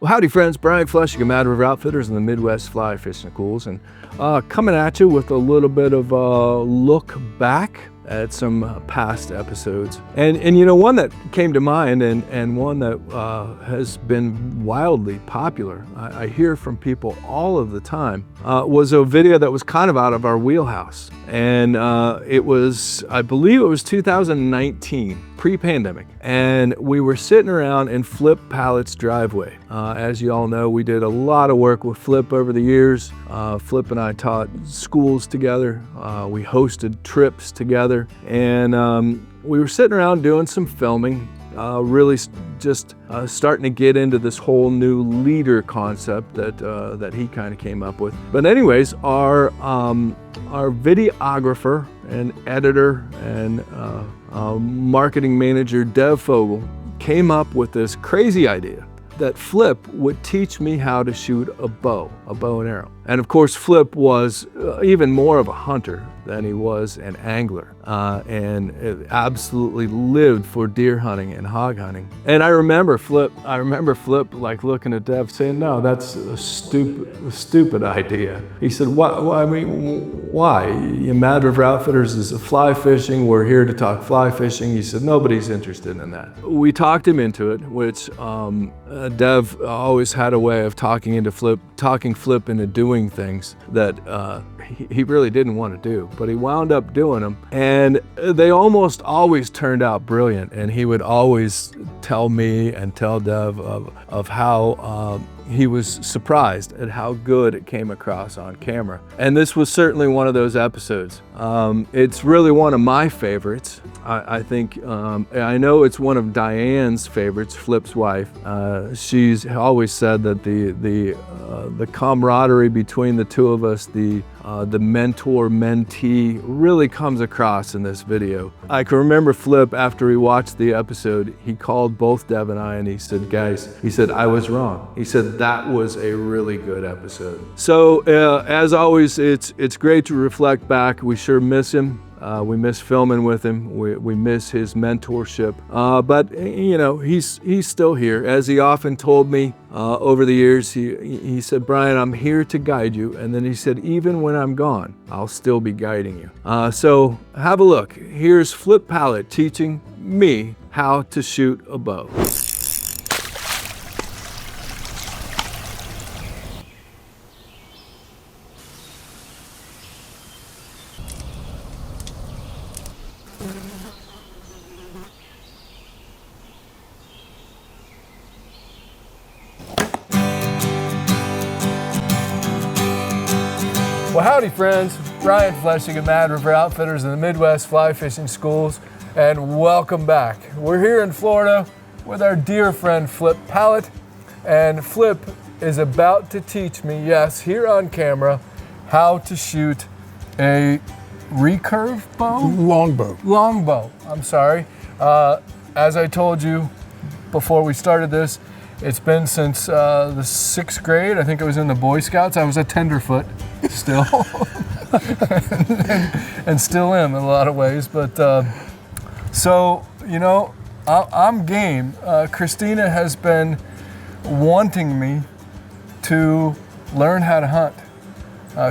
Well, howdy friends, Brian Flechsig of Mad River Outfitters in the Midwest Fly Fishing Schools, and coming at you with a little bit of a look back at some past episodes. And you know, one that came to mind and one that has been wildly popular, I hear from people all of the time, was a video that was kind of out of our wheelhouse. And it was, I believe it was 2019, pre-pandemic. And we were sitting around in Flip Pallot's driveway. As you all know, we did a lot of work with Flip over the years. Flip and I taught schools together. We hosted trips together. And we were sitting around doing some filming, really just starting to get into this whole new leader concept that he kind of came up with. But anyways, our videographer and editor and marketing manager, Fogle, came up with this crazy idea that Flip would teach me how to shoot a bow and arrow. And of course, Flip was even more of a hunter than he was an angler, and absolutely lived for deer hunting and hog hunting. And I remember Flip like looking at Dev saying, "No, that's a stupid idea." He said, "Why? I mean, why? Mad River Outfitters is a fly fishing. We're here to talk fly fishing." He said, "Nobody's interested in that." We talked him into it, which Dev always had a way of talking Flip into doing things that he really didn't want to do, but he wound up doing them, and they almost always turned out brilliant. And he would always tell me and tell Dev of how he was surprised at how good it came across on camera. And this was certainly one of those episodes. It's really one of my favorites. I think, I know it's one of Diane's favorites, Flip's wife. She's always said that the camaraderie between the two of us, the mentor-mentee, really comes across in this video. I can remember Flip, after he watched the episode, he called both Dev and I and he said, "Guys," he said, "I was wrong." He said, "That was a really good episode." So as always, it's great to reflect back. We sure miss him. We miss filming with him. We miss his mentorship. But you know, he's still here. As he often told me over the years, he said, "Brian, I'm here to guide you." And then he said, "Even when I'm gone, I'll still be guiding you." So have a look. Here's Flip Pallot teaching me how to shoot a bow. Well, howdy friends, Brian Flechsig of Mad River Outfitters in the Midwest Fly Fishing Schools, and welcome back. We're here in Florida with our dear friend Flip Pallot, and Flip is about to teach me, yes, here on camera, how to shoot a recurve bow? Longbow, I'm sorry. As I told you before we started this, it's been since the 6th grade. I think it was in the Boy Scouts. I was a tenderfoot still, and still am in a lot of ways. But so, you know, I'm game. Christina has been wanting me to learn how to hunt.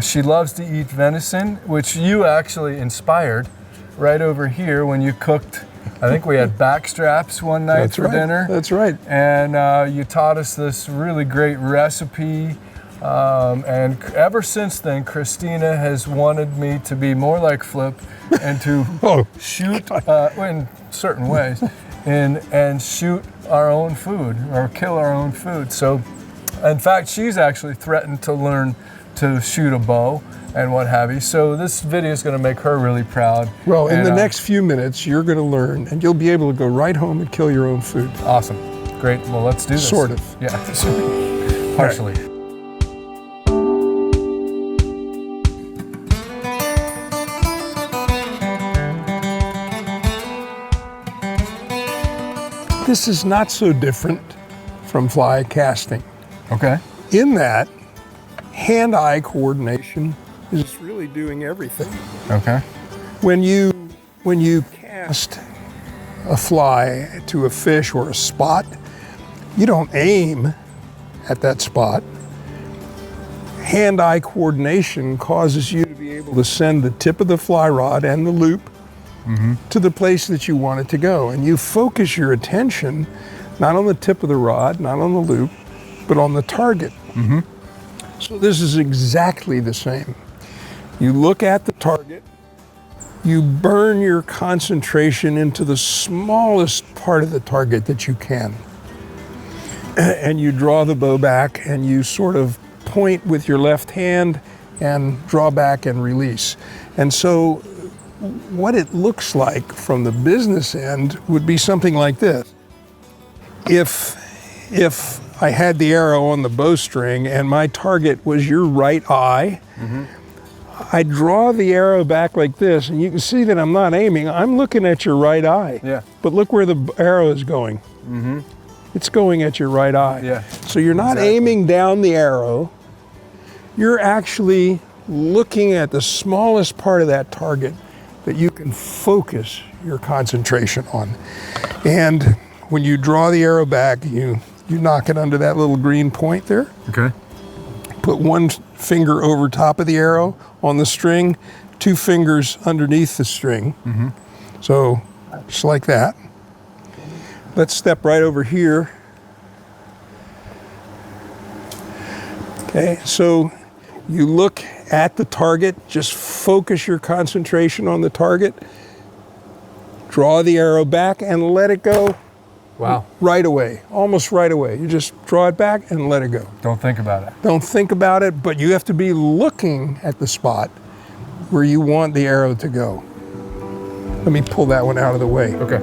She loves to eat venison, which you actually inspired right over here when you cooked. I think we had back straps one night for dinner. That's right. And you taught us this really great recipe. And ever since then, Christina has wanted me to be more like Flip and to shoot in certain ways and shoot our own food or kill our own food. So, in fact, she's actually threatened to learn to shoot a bow and what have you. So this video is going to make her really proud. Well, in the next few minutes, you're going to learn, and you'll be able to go right home and kill your own food. Awesome. Great. Well, let's do this. Sort of. Yeah. Partially. Right. This is not so different from fly casting. Okay. In that, hand-eye coordination is really doing everything. Okay. When you cast a fly to a fish or a spot, you don't aim at that spot. Hand-eye coordination causes you to be able to send the tip of the fly rod and the loop to the place that you want it to go. And you focus your attention not on the tip of the rod, not on the loop, but on the target. So this is exactly the same. You look at the target, you burn your concentration into the smallest part of the target that you can. And you draw the bow back and you sort of point with your left hand and draw back and release. And so what it looks like from the business end would be something like this. If I had the arrow on the bowstring and my target was your right eye, I draw the arrow back like this, and you can see that I'm not aiming. I'm looking at your right eye. Yeah. But look where the arrow is going. It's going at your right eye. Yeah. So you're not aiming down the arrow. You're actually looking at the smallest part of that target that you can focus your concentration on. And when you draw the arrow back, you knock it under that little green point there. Okay. Put one finger over top of the arrow on the string, 2 fingers underneath the string. So just like that. Let's step right over here. Okay, so you look at the target, just focus your concentration on the target, draw the arrow back and let it go. Wow. Right away, almost right away. You just draw it back and let it go. Don't think about it. Don't think about it, but you have to be looking at the spot where you want the arrow to go. Let me pull that one out of the way. Okay.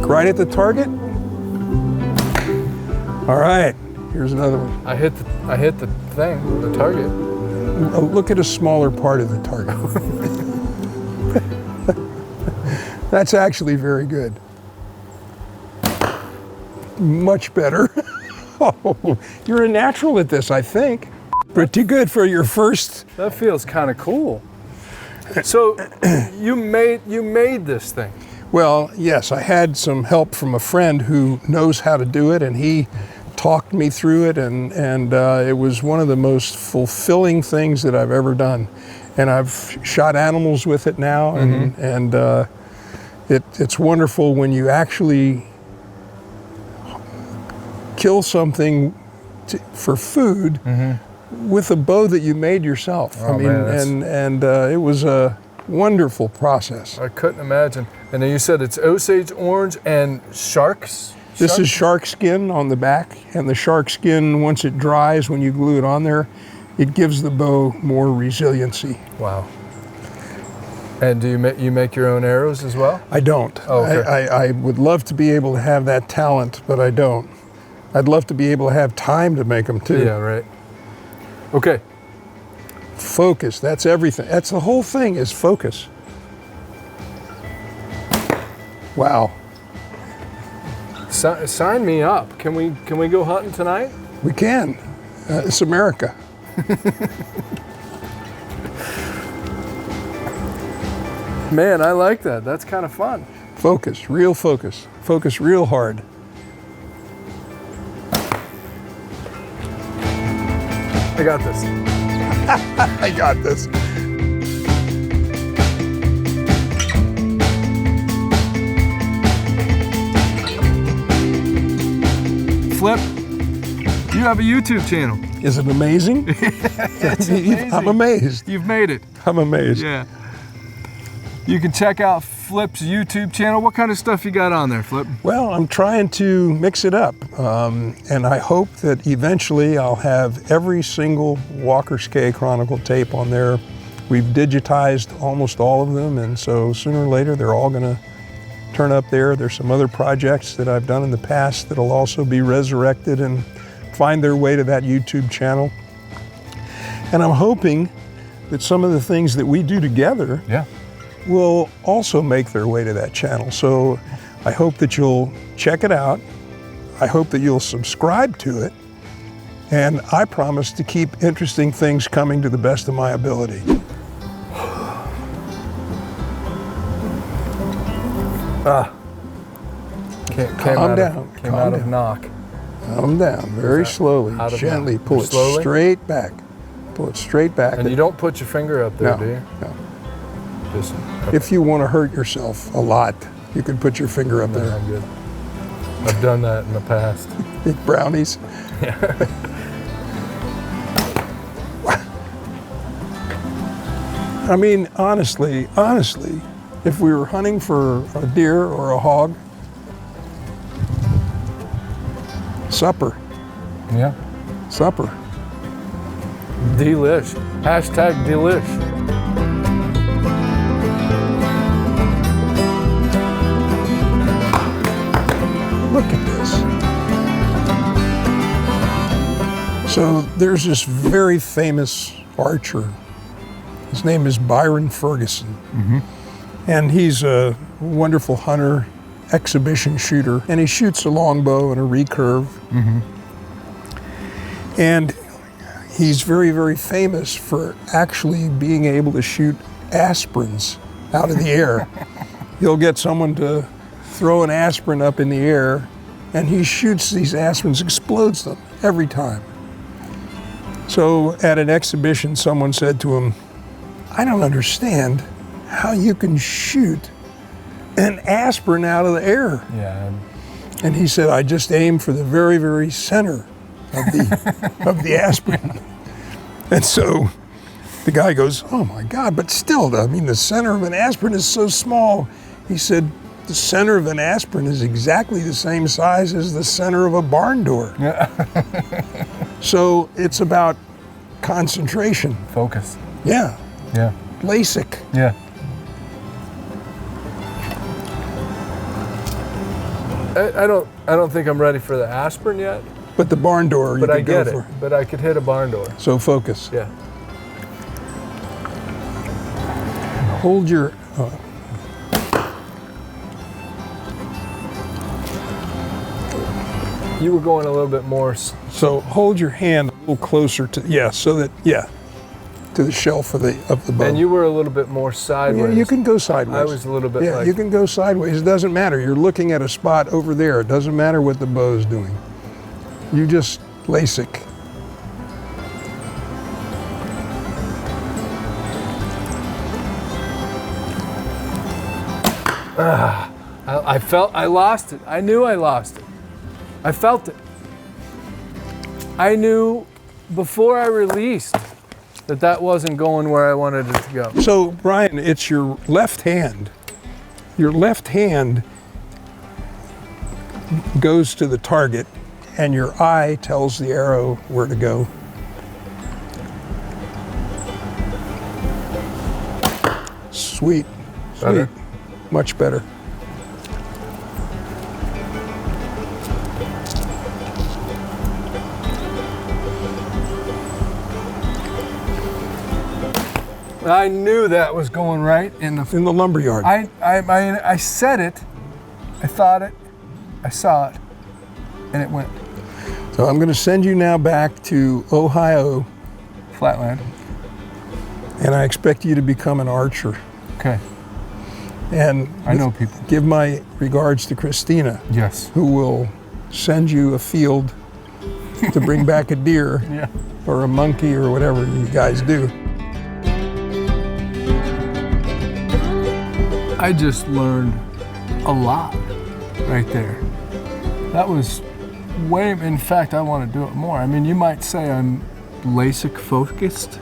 Right at the target. All right, here's another one. I hit the thing, the target. Oh, look at a smaller part of the target. That's actually very good. Much better. Oh, you're a natural at this, I think. Pretty good for your first. That feels kind of cool. So you made this thing. Well, yes, I had some help from a friend who knows how to do it, and he talked me through it, and it was one of the most fulfilling things that I've ever done. And I've shot animals with it now, and it's wonderful when you actually kill something for food with a bow that you made yourself. Oh, man, it was a wonderful process. I couldn't imagine. And then you said it's Osage orange and sharks? This is shark skin on the back, and the shark skin, once it dries, when you glue it on there, it gives the bow more resiliency. Wow. And do you make your own arrows as well? I don't. Oh, okay. I would love to be able to have that talent, but I don't. I'd love to be able to have time to make them too. Yeah, right. Okay. Focus, that's everything. That's the whole thing, is focus. Wow. Sign me up. Can we go hunting tonight? We can. It's America. Man, I like that. That's kind of fun. Focus, real focus. Focus real hard. I got this. I got this. Flip, you have a YouTube channel. Is it amazing? It's amazing. I'm amazed. You've made it. I'm amazed. Yeah. You can check out Flip's YouTube channel. What kind of stuff you got on there, Flip? Well, I'm trying to mix it up, and I hope that eventually I'll have every single Walker Skay Chronicle tape on there. We've digitized almost all of them, and so sooner or later they're all going to turn up there. There's some other projects that I've done in the past that'll also be resurrected and find their way to that YouTube channel. And I'm hoping that some of the things that we do together will also make their way to that channel. So I hope that you'll check it out. I hope that you'll subscribe to it. And I promise to keep interesting things coming to the best of my ability. Calm down. Came out of knock. Calm down, very slowly, gently. Pull it straight back. Pull it straight back. And you don't put your finger up there, No, do you? no. Just, If you want to hurt yourself a lot, you can put your finger up no, there. I'm good. I've done that in the past. Eat brownies. I mean, honestly, if we were hunting for a deer or a hog, supper, Yeah. supper. Delish. Hashtag delish. Look at this. So there's this very famous archer. His name is Byron Ferguson. And he's a wonderful hunter, exhibition shooter, and he shoots a longbow and a recurve. And he's very, very famous for actually being able to shoot aspirins out of the air. He'll get someone to throw an aspirin up in the air, and he shoots these aspirins, explodes them every time. So at an exhibition, someone said to him, I don't understand how you can shoot an aspirin out of the air. Yeah. And he said, I just aim for the very, very center of the, of the aspirin. And so the guy goes, oh my God, but still, I mean, the center of an aspirin is so small. He said, the center of an aspirin is exactly the same size as the center of a barn door. So it's about concentration. Focus. Yeah, Yeah. LASIK. Yeah. I don't think I'm ready for the aspirin yet, But the barn door, you but I could go get it. for. But I could hit a barn door. So focus. Yeah. Hold your, You were going a little bit more. so hold your hand a little closer to, yeah, so that, yeah, to the shelf of the bow. And you were a little bit more sideways. Yeah, you can go sideways. I was a little bit Yeah, like. you can go sideways. It doesn't matter. You're looking at a spot over there. It doesn't matter what the bow's doing. You just LASIK. I felt I lost it. I knew I lost it. I felt it. I knew before I released that wasn't going where I wanted it to go. So, Brian, it's your left hand. Your left hand goes to the target, and your eye tells the arrow where to go. Sweet. Better? Sweet. Much better. I knew that was going right in the. In the lumberyard. I said it. I thought it. I saw it, and it went So I'm going to send you now back to Ohio, flatland. and I expect you to become an archer. Okay. And I know people. give my regards to Christina, Yes. who will send you a field to bring back a deer Yeah. or a monkey or whatever you guys do. I just learned a lot right there. That was way, in fact, I want to do it more. I mean, you might say I'm LASIK focused.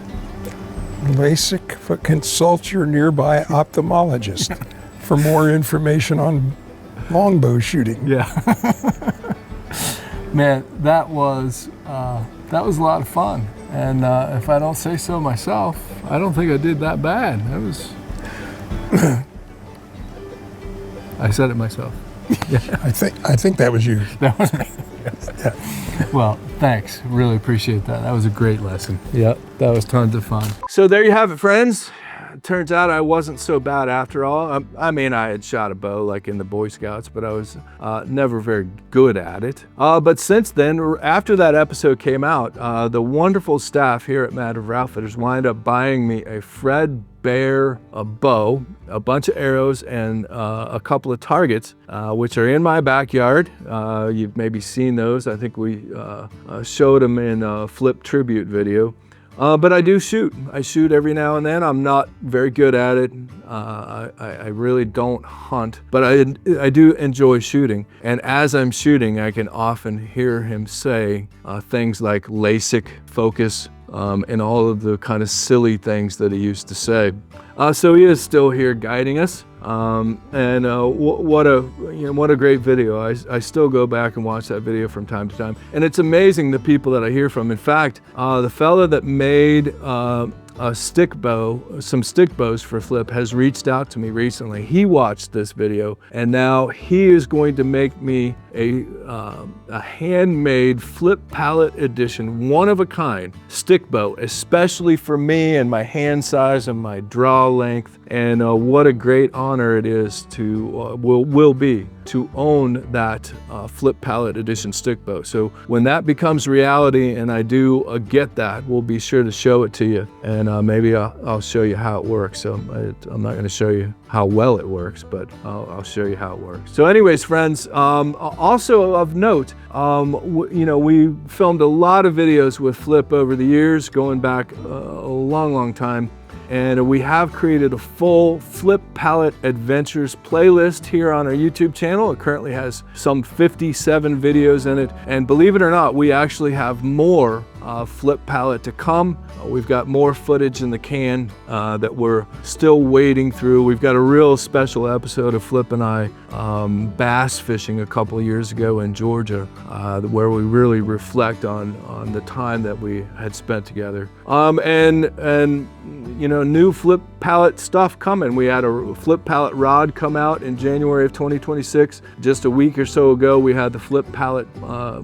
LASIK, but consult your nearby ophthalmologist for more information on longbow shooting. Yeah. Man, that was a lot of fun. And if I don't say so myself, I don't think I did that bad. That was, I said it myself. I think that was you. That was me. Yeah. Well, thanks. Really appreciate that. That was a great lesson. Yep, that was tons of fun. So there you have it, friends. turns out I wasn't so bad after all. I mean, I had shot a bow like in the Boy Scouts, but I was never very good at it. But since then, after that episode came out, the wonderful staff here at Mad River Outfitters wind up buying me a Fred Bear bow, a bunch of arrows, and a couple of targets, which are in my backyard. You've maybe seen those. I think we showed them in a Flip tribute video. But I do shoot. I shoot every now and then. I'm not very good at it. I really don't hunt, but I do enjoy shooting. And as I'm shooting, I can often hear him say things like LASIK, focus, and all of the kind of silly things that he used to say. So he is still here guiding us. And what a great video. I still go back and watch that video from time to time. And it's amazing the people that I hear from. In fact, the fella that made a stick bow, some stick bows for Flip, has reached out to me recently. He watched this video, and now he is going to make me a handmade Flip Pallot edition, one of a kind stick bow, especially for me and my hand size and my draw length. And what a great honor it is to will be to own that Flip Pallot edition stick bow. So when that becomes reality and I do get that, we'll be sure to show it to you, and maybe I'll show you how it works. So I'm not going to show you how well it works, but I'll show you how it works. So anyways, friends, also of note, we filmed a lot of videos with Flip over the years, going back a long time. And we have created a full Flip Pallot Adventures playlist here on our YouTube channel. It currently has some 57 videos in it. And believe it or not, we actually have more Flip Pallot to come. We've got more footage in the can that we're still wading through. We've got a real special episode of Flip and I bass fishing a couple of years ago in Georgia, where we really reflect on the time that we had spent together. And new Flip Pallot stuff coming. We had a Flip Pallot rod come out in January of 2026. Just a week or so ago, we had the Flip Pallot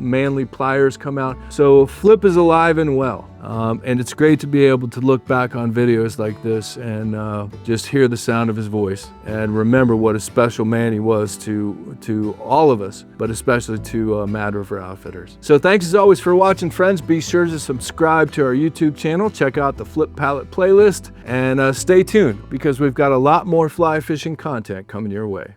manly pliers come out. So Flip is alive and well. And it's great to be able to look back on videos like this and just hear the sound of his voice and remember what a special man he was to all of us, but especially to Mad River Outfitters. So thanks as always for watching, friends. Be sure to subscribe to our YouTube channel, check out the Flip Pallot playlist, and stay tuned because we've got a lot more fly fishing content coming your way.